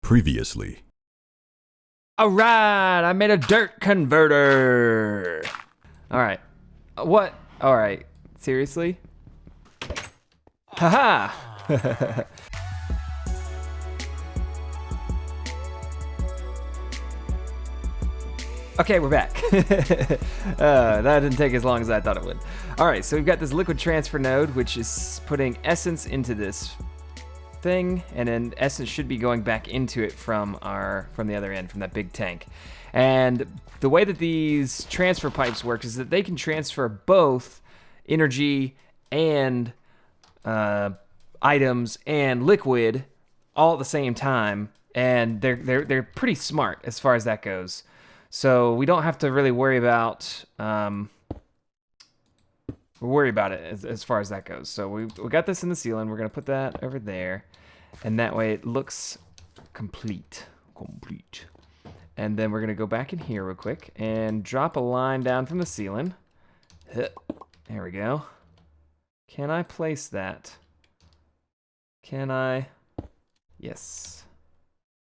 Previously. Alright, I made a dirt converter. Alright. What? Alright. Seriously? Haha! Okay, we're back. That didn't take as long as I thought it would. Alright, so we've got this liquid transfer node, which is putting essence into this thing, and then essence should be going back into it from the other end, from that big tank. And the way that these transfer pipes work is that they can transfer both energy and items and liquid all at the same time, and they're pretty smart as far as that goes. So we don't have to really worry about it as far as that goes. So we got this in the ceiling. We're gonna put that over there, and that way it looks complete. And then we're gonna go back in here real quick and drop a line down from the ceiling. There we go. Can I place that? Can I? Yes.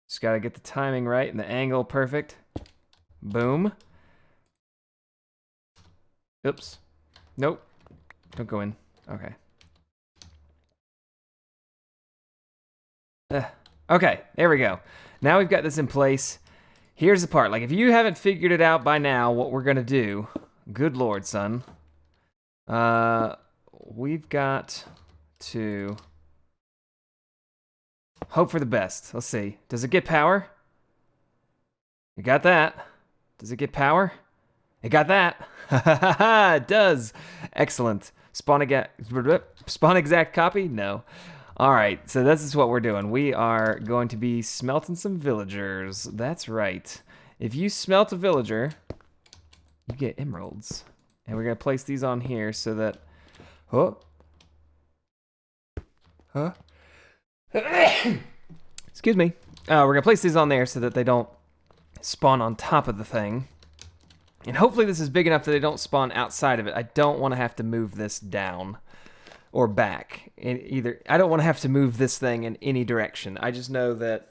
Just gotta get the timing right and the angle perfect. Boom. Oops. Nope. Don't go in. Okay. Okay, there we go. Now we've got this in place. Here's the part. Like, if you haven't figured it out by now, what we're gonna do, good lord, son. We've got to hope for the best. Let's see. Does it get power? You got that. Does it get power? It got that. It does. Excellent. Spawn exact copy? No. All right, so this is what we're doing. We are going to be smelting some villagers. That's right. If you smelt a villager, you get emeralds. And we're going to place these on here so that... Excuse me. We're going to place these on there so that they don't spawn on top of the thing. And hopefully this is big enough that they don't spawn outside of it. I don't want to have to move this down or back. I don't want to have to move this thing in any direction. I just know that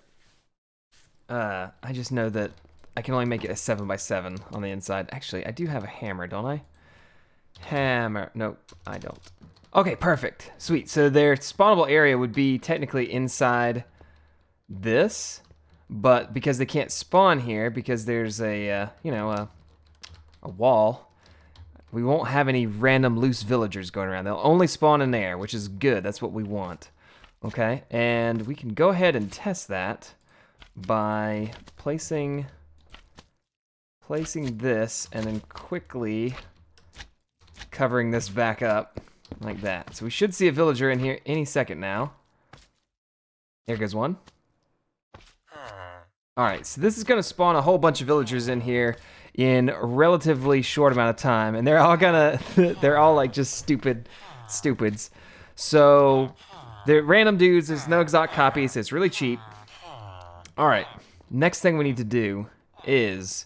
I can only make it a 7x7 on the inside. Actually, I do have a hammer, don't I? Hammer. Nope, I don't. Okay, perfect. Sweet. So their spawnable area would be technically inside this, but because they can't spawn here, because there's a wall, we won't have any random loose villagers going around. They'll only spawn in there, which is good. That's what we want. Okay, and we can go ahead and test that by placing this and then quickly covering this back up like that. So we should see a villager in here any second now. There goes one. Alright, so this is going to spawn a whole bunch of villagers in here in a relatively short amount of time, and they're all they're all like just stupids. So they're random dudes, there's no exact copies, so it's really cheap. Alright, next thing we need to do is,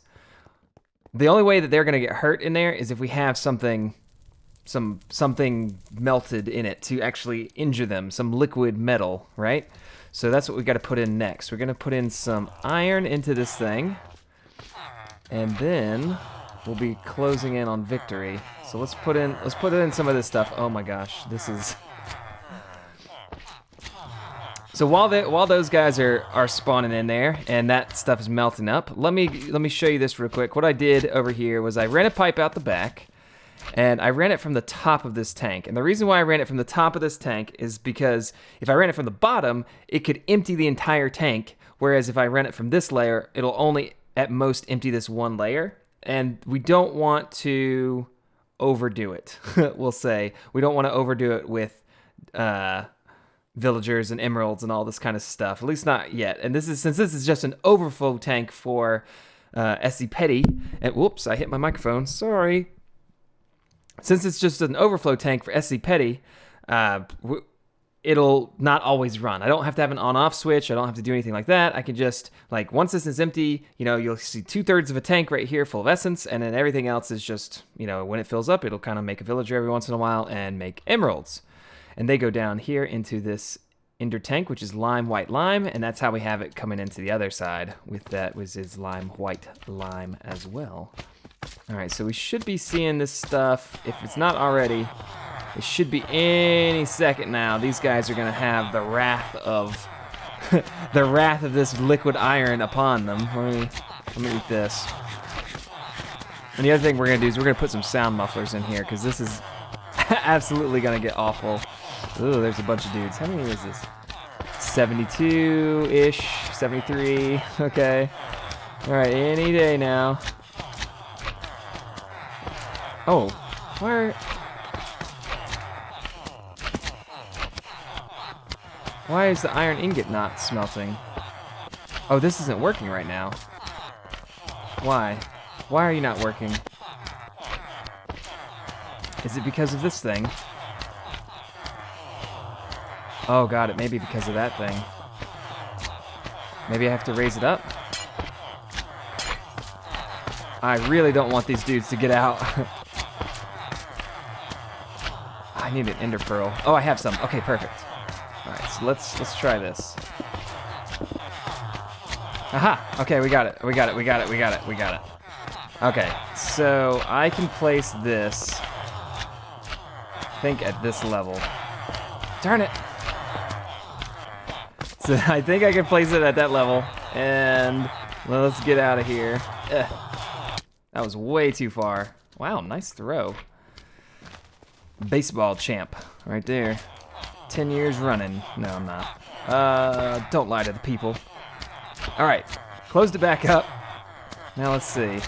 the only way that they're going to get hurt in there is if we have something melted in it to actually injure them, some liquid metal, right? So that's what we got to put in next. We're going to put in some iron into this thing, and then we'll be closing in on victory. So let's put in some of this stuff. Oh my gosh, this is... So while those guys are spawning in there and that stuff is melting up, let me show you this real quick. What I did over here was I ran a pipe out the back, and I ran it from the top of this tank. And the reason why I ran it from the top of this tank is because if I ran it from the bottom, it could empty the entire tank, whereas if I ran it from this layer, it'll only at most empty this one layer. And we don't want to overdo it, we'll say. We don't want to overdo it with villagers and emeralds and all this kind of stuff, at least not yet. And since this is just an overflow tank for Ep8, and whoops, I hit my microphone, sorry. Since it's just an overflow tank for Ep8, it'll not always run. I don't have to have an on-off switch. I don't have to do anything like that. I can just, like, once this is empty, you'll see 2/3 of a tank right here full of essence, and then everything else is just, when it fills up, it'll kind of make a villager every once in a while and make emeralds. And they go down here into this ender tank, which is lime, white, lime, and that's how we have it coming into the other side. With that was his lime, white, lime as well. All right, so we should be seeing this stuff. If it's not already, it should be any second now. These guys are gonna have the wrath of the wrath of this liquid iron upon them. Let me eat this. And the other thing we're gonna do is we're gonna put some sound mufflers in here because this is absolutely gonna get awful. Ooh, there's a bunch of dudes. How many is this? 72-ish, 73. Okay. All right, any day now. Oh, why is the iron ingot not smelting? Oh, this isn't working right now. Why? Why are you not working? Is it because of this thing? Oh god, it may be because of that thing. Maybe I have to raise it up? I really don't want these dudes to get out. I need an ender pearl. Oh, I have some. Okay, perfect. Alright, so let's try this. Aha! Okay, we got it. We got it. We got it. We got it. We got it. Okay, so I can place this, I think, at this level. Darn it! So I think I can place it at that level, and well, let's get out of here. Ugh. That was way too far. Wow, nice throw. Baseball champ, right there. 10 years running. No, I'm not. Don't lie to the people. All right, closed it back up. Now let's see.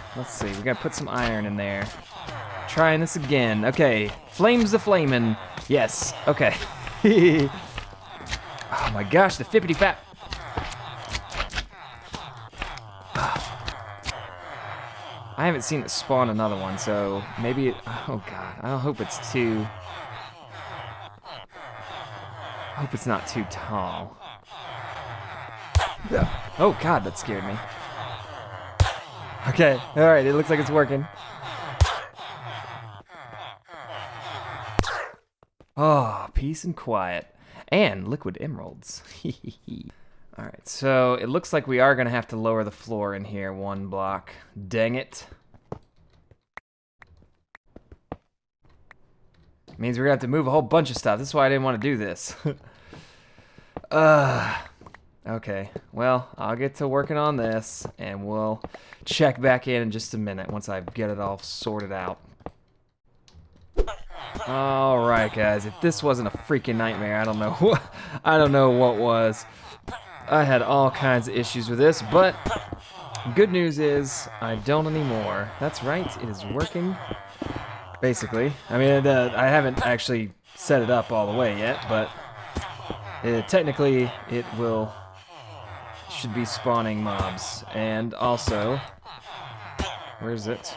We gotta put some iron in there. Trying this again. Okay, flames a flamin'. Yes. Okay. Oh my gosh, the fippity fap. I haven't seen it spawn another one, so maybe it, oh god, I hope it's too, I hope it's not too tall. Oh god, that scared me. Okay, alright, it looks like it's working. Oh, peace and quiet. And liquid emeralds. Alright, so it looks like we are going to have to lower the floor in here one block. Dang it. Means we're going to have to move a whole bunch of stuff. This is why I didn't want to do this. Okay, well, I'll get to working on this, and we'll check back in just a minute once I get it all sorted out. All right, guys. If this wasn't a freaking nightmare, I don't know what was. I had all kinds of issues with this, but good news is I don't anymore. That's right. It is working. Basically, I mean, I haven't actually set it up all the way yet, but technically it should be spawning mobs. And also, where is it?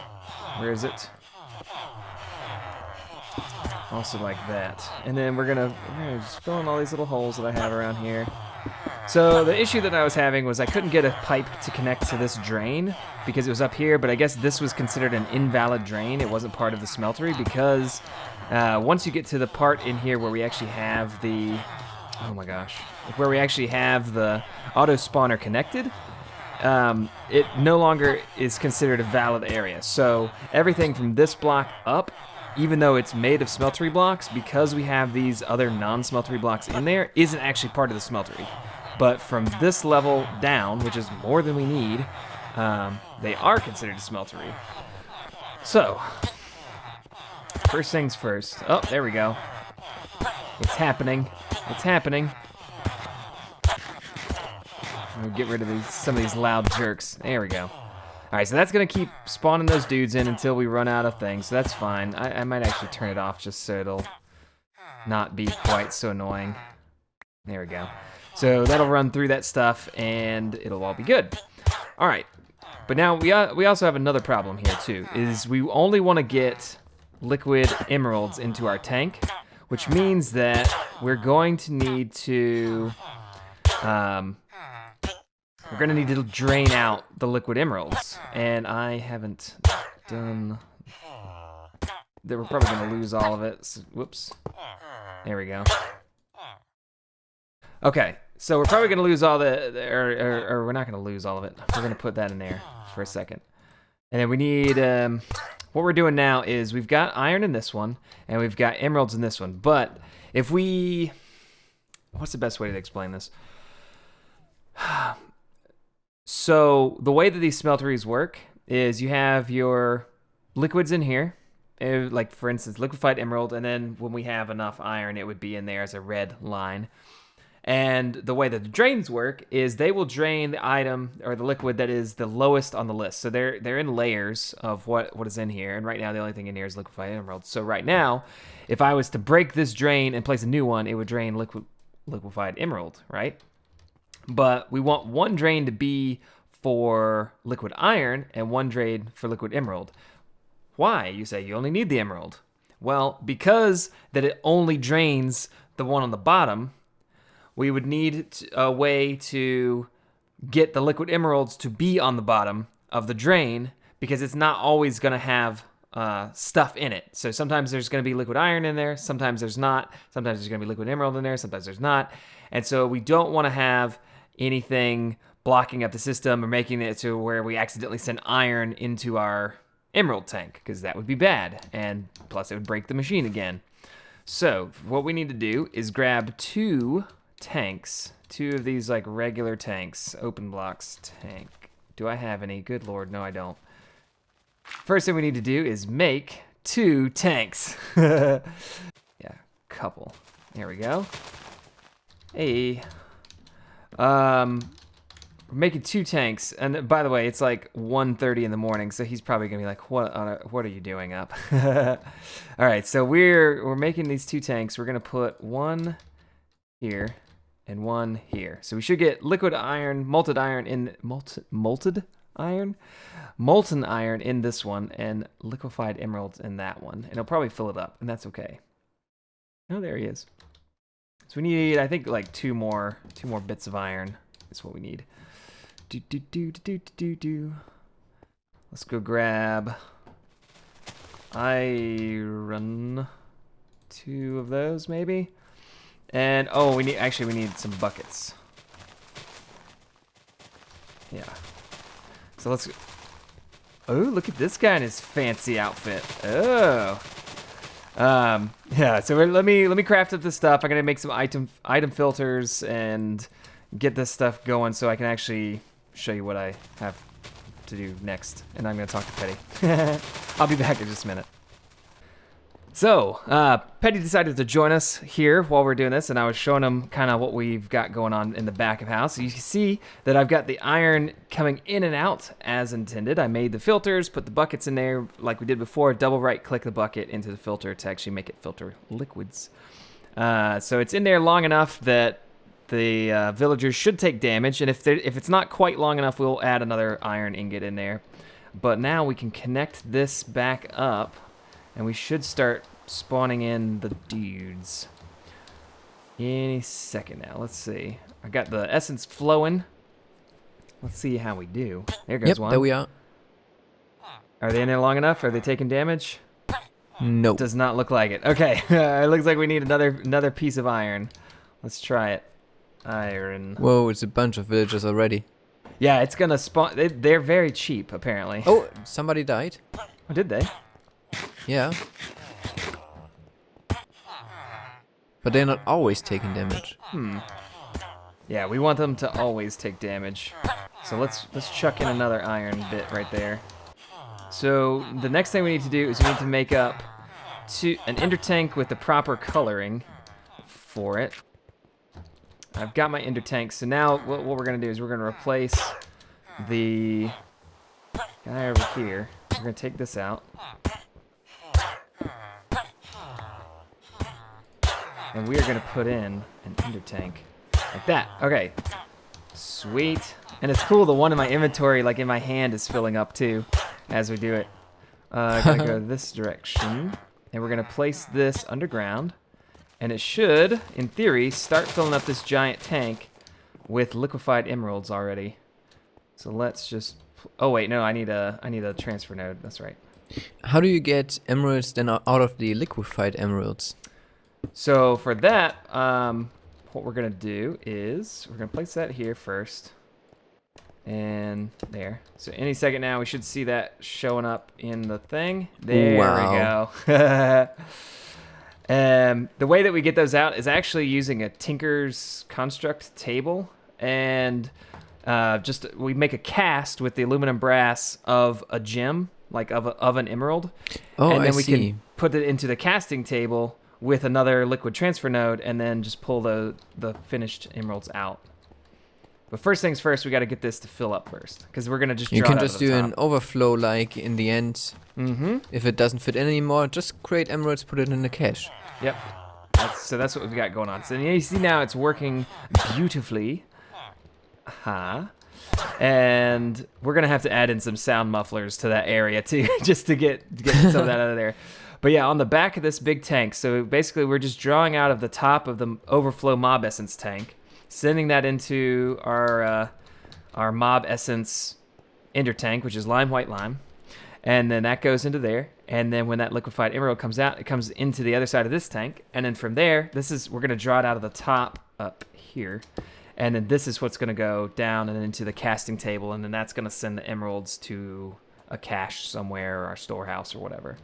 Also like that. And then we're gonna just fill in all these little holes that I have around here. So the issue that I was having was I couldn't get a pipe to connect to this drain because it was up here, but I guess this was considered an invalid drain. It wasn't part of the smeltery because once you get to the part in here where we actually have the, oh my gosh, where we actually have the auto spawner connected, it no longer is considered a valid area. So everything from this block up, even though it's made of smeltery blocks, because we have these other non-smeltery blocks in there, isn't actually part of the smeltery. But from this level down, which is more than we need, they are considered a smeltery. So, first things first. Oh, there we go. It's happening. It's happening. We'll get rid of some of these loud jerks. There we go. Alright, so that's going to keep spawning those dudes in until we run out of things, so that's fine. I might actually turn it off just so it'll not be quite so annoying. There we go. So that'll run through that stuff, and it'll all be good. Alright, but now we also have another problem here, too, is we only want to get liquid emeralds into our tank, which means that we're going to need to... we're going to need to drain out the liquid emeralds, and I haven't done... We're probably going to lose all of it. So, whoops. There we go. Okay, so we're probably gonna lose all or we're not gonna lose all of it. We're gonna put that in there for a second. And then we need, what we're doing now is we've got iron in this one, and we've got emeralds in this one. But if we, what's the best way to explain this? So the way that these smelteries work is you have your liquids in here, like for instance, liquefied emerald, and then when we have enough iron, it would be in there as a red line. And the way that the drains work is they will drain the item or the liquid that is the lowest on the list. So they're in layers of what is in here. And right now the only thing in here is liquefied emerald. So right now, if I was to break this drain and place a new one, it would drain liquefied emerald, right? But we want one drain to be for liquid iron and one drain for liquid emerald. Why? You say you only need the emerald. Well, because that it only drains the one on the bottom, we would need a way to get the liquid emeralds to be on the bottom of the drain because it's not always going to have stuff in it. So sometimes there's going to be liquid iron in there, sometimes there's not, sometimes there's going to be liquid emerald in there, sometimes there's not. And so we don't want to have anything blocking up the system or making it to where we accidentally send iron into our emerald tank because that would be bad. And plus it would break the machine again. So what we need to do is grab two tanks, two of these like regular tanks, open blocks tank. Do I have any? Good Lord, no I don't. First thing we need to do is make two tanks. Yeah, couple. There we go. Hey. We're making two tanks, and by the way, it's like 1:30 in the morning, so he's probably gonna be like, what are you doing up? All right, so we're making these two tanks. We're gonna put one here and one here. So we should get liquid iron, molten iron in molten iron in this one, and liquefied emeralds in that one. And it'll probably fill it up, and that's okay. Oh, there he is. So we need, I think, like two more bits of iron is what we need. Let's go grab iron. Two of those, maybe. And oh, we need some buckets. Yeah. So let's. Oh, look at this guy in his fancy outfit. Oh. Yeah. So let me craft up this stuff. I'm gonna make some item filters and get this stuff going so I can actually show you what I have to do next. And I'm gonna talk to Petty. I'll be back in just a minute. So, Petty decided to join us here while we're doing this, and I was showing him kind of what we've got going on in the back of house. So you can see that I've got the iron coming in and out as intended. I made the filters, put the buckets in there like we did before, double right click the bucket into the filter to actually make it filter liquids. So it's in there long enough that the villagers should take damage, and if it's not quite long enough, we'll add another iron ingot in there. But now we can connect this back up, and we should start spawning in the dudes any second now. Let's see. I got the essence flowing. Let's see how we do. There goes one. There we are. Are they in there long enough? Are they taking damage? Nope. Does not look like it. Okay. It looks like we need another piece of iron. Let's try it. Iron. Whoa, it's a bunch of villagers already. Yeah, it's gonna spawn. They're very cheap, apparently. Oh, somebody died. Oh, did they? Yeah. But they're not always taking damage. Yeah, we want them to always take damage. So let's chuck in another iron bit right there. So the next thing we need to do is we need to make up an ender tank with the proper coloring for it. I've got my ender tank, so now what we're gonna do is we're gonna replace the guy over here. We're gonna take this out. And we are gonna put in an ender tank like that. Okay, sweet. And it's cool, the one in my inventory, like in my hand, is filling up too as we do it. Gotta go this direction, and we're gonna place this underground, and it should, in theory, start filling up this giant tank with liquefied emeralds already. So let's just. Oh wait, no, I need a transfer node. That's right. How do you get emeralds then out of the liquefied emeralds? So for that, what we're gonna do is we're gonna place that here first. And there. So any second now, we should see that showing up in the thing. There Wow. we go. The way that we get those out is actually using a Tinker's Construct table. And we make a cast with the aluminum brass of a gem, like of an emerald. Oh, and then we see. can put it into the casting table with another liquid transfer node and then just pull the finished emeralds out. But first things first, we got to get this to fill up first, because we're gonna just draw You can it out just of the do top. an overflow, like in the end. Mm-hmm. If it doesn't fit in anymore, just create emeralds, put it in the cache. Yep. So that's what we've got going on. So you see now it's working beautifully. And we're gonna have to add in some sound mufflers to that area too, just to get some of that out of there. But yeah, on the back of this big tank, so basically we're just drawing out of the top of the overflow mob essence tank, sending that into our mob essence ender tank, which is lime, white lime. And then that goes into there. And then when that liquefied emerald comes out, it comes into the other side of this tank. And then from there, we're going to draw it out of the top up here. And then this is what's going to go down and into the casting table. And then that's going to send the emeralds to a cache somewhere, or our storehouse or whatever,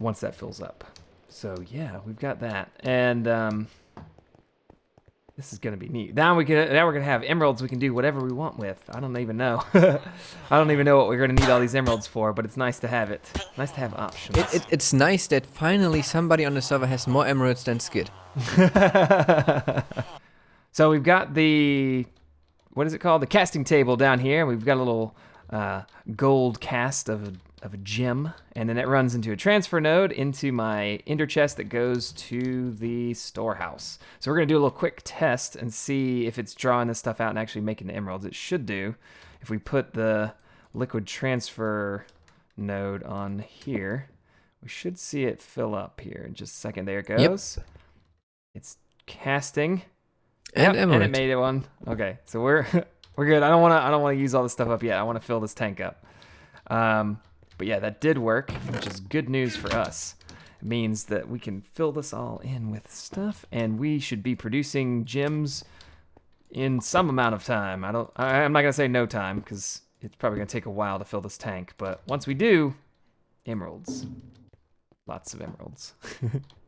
once that fills up. So yeah, we've got that. And this is gonna be neat. Now we're gonna have emeralds we can do whatever we want with. I don't even know. I don't even know what we're gonna need all these emeralds for, but it's nice to have it. Nice to have options. It's nice that finally somebody on the server has more emeralds than Skid. So we've got what is it called? The casting table down here. We've got a little gold cast of a gem, and then it runs into a transfer node into my ender chest that goes to the storehouse. So we're gonna do a little quick test and see if it's drawing this stuff out and actually making the emeralds. It should do. If we put the liquid transfer node on here, we should see it fill up here in just a second. There it goes. Yep. It's casting. And emerald. And it made it one. Okay, so we're good. I don't wanna use all this stuff up yet. I wanna fill this tank up. But yeah, that did work, which is good news for us. It means that we can fill this all in with stuff, and we should be producing gems in some amount of time. I'm not gonna say no time, because it's probably gonna take a while to fill this tank. But once we do, emeralds, lots of emeralds.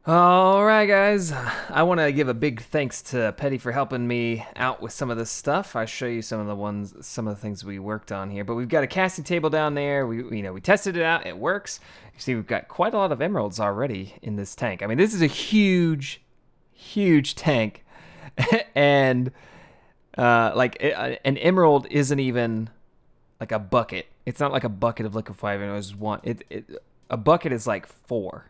All right, guys. I want to give a big thanks to Petty for helping me out with some of this stuff. I'll show you some of the things we worked on here. But we've got a casting table down there. We tested it out. It works. You see, we've got quite a lot of emeralds already in this tank. I mean, this is a huge, huge tank, and an emerald isn't even like a bucket. It's not like a bucket of liquefied emeralds. A bucket is like 4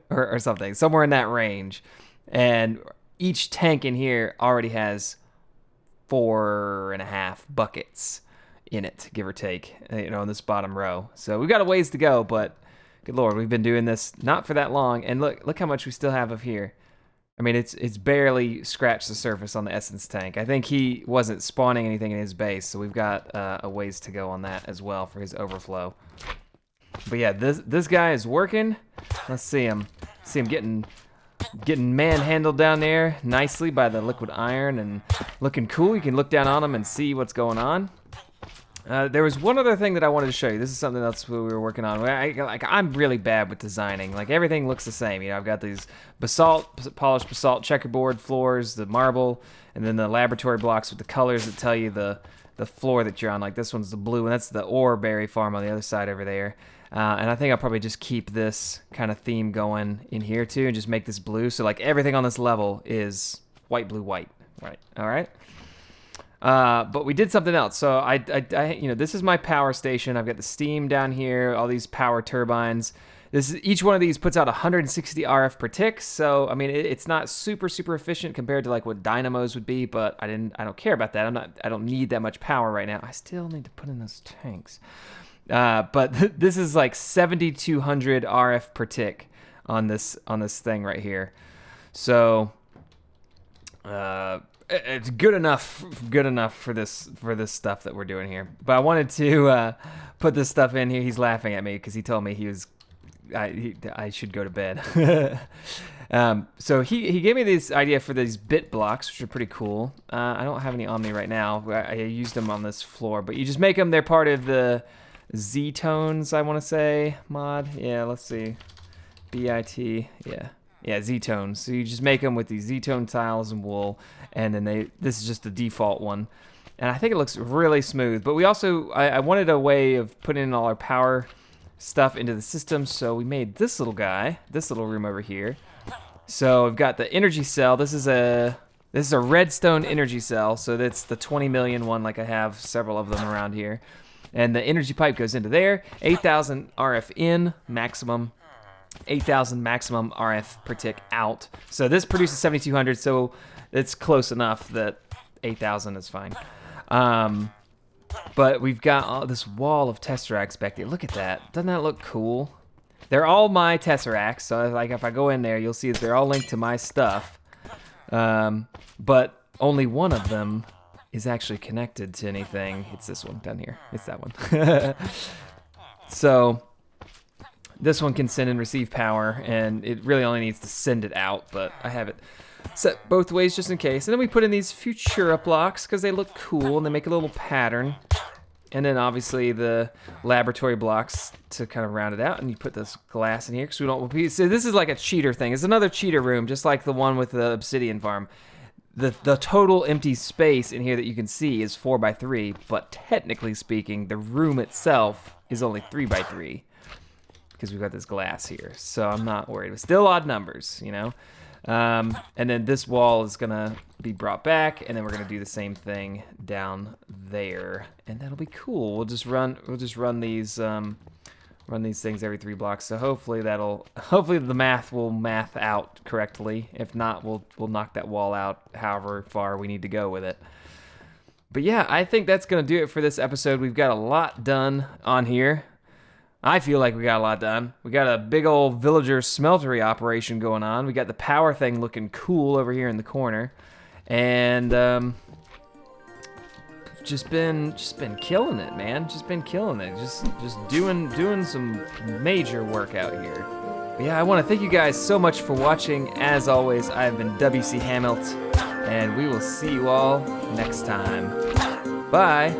or something, somewhere in that range. And each tank in here already has 4.5 buckets in it, give or take, in this bottom row. So we've got a ways to go, but good Lord, we've been doing this not for that long. And look how much we still have of here. I mean, it's barely scratched the surface on the essence tank. I think he wasn't spawning anything in his base, so we've got a ways to go on that as well for his overflow. But yeah, this guy is working. Let's see him. See him getting manhandled down there nicely by the liquid iron and looking cool. You can look down on him and see what's going on. There was one other thing that I wanted to show you. This is something else we were working on. I'm really bad with designing. Like, everything looks the same. I've got these polished basalt checkerboard floors, the marble, and then the laboratory blocks with the colors that tell you the floor that you're on. Like, this one's the blue, and that's the ore berry farm on the other side over there. And I think I'll probably just keep this kind of theme going in here too, and just make this blue. So like everything on this level is white, blue, white. Right. All right. But we did something else. So I this is my power station. I've got the steam down here, all these power turbines. Each one of these puts out 160 RF per tick. So I mean, it's not super efficient compared to like what dynamos would be, but I don't care about that. I don't need that much power right now. I still need to put in those tanks. But this is like 7,200 RF per tick on this thing right here. So it's good enough for this stuff that we're doing here. But I wanted to put this stuff in here. He's laughing at me because he told me I should go to bed. So he gave me this idea for these bit blocks, which are pretty cool. I don't have any on me right now. I used them on this floor, but you just make them. They're part of the Z-tones, I want to say, mod. Yeah, let's see. B-I-T, yeah, Z-tones. So you just make them with these Z-tone tiles and wool, and then this is just the default one. And I think it looks really smooth. But we also, I wanted a way of putting in all our power stuff into the system, so we made this little guy, this little room over here. So we've got the energy cell. This is a redstone energy cell, so that's the 20 million one, like I have several of them around here. And the energy pipe goes into there. 8,000 RF in maximum, 8,000 maximum RF per tick out. So this produces 7,200, so it's close enough that 8,000 is fine. But we've got this wall of tesseracts back there. Look at that. Doesn't that look cool? They're all my tesseracts, so like if I go in there, you'll see that they're all linked to my stuff. But only one of them is actually connected to anything. It's this one down here. It's that one. So this one can send and receive power, and it really only needs to send it out, but I have it set both ways just in case. And then we put in these Futura blocks because they look cool and they make a little pattern. And then obviously the laboratory blocks to kind of round it out. And you put this glass in here because we don't. So this is like a cheater thing. It's another cheater room, just like the one with the obsidian farm. The total empty space in here that you can see is 4x3, but technically speaking, the room itself is only 3x3 because we've got this glass here. So I'm not worried. But still odd numbers, you know. And then this wall is gonna be brought back, and then we're gonna do the same thing down there, and that'll be cool. We'll just run these things every 3 blocks. So hopefully the math will math out correctly. If not, we'll knock that wall out however far we need to go with it. But yeah, I think that's gonna do it for this episode. We've got a lot done on here. I feel like we got a lot done. We got a big old villager smeltery operation going on. We got the power thing looking cool over here in the corner. And just been killing it, man. Just been killing it. Just doing some major work out here. But yeah, I want to thank you guys so much for watching. As always, I've been WC Hamilt, and we will see you all next time. Bye.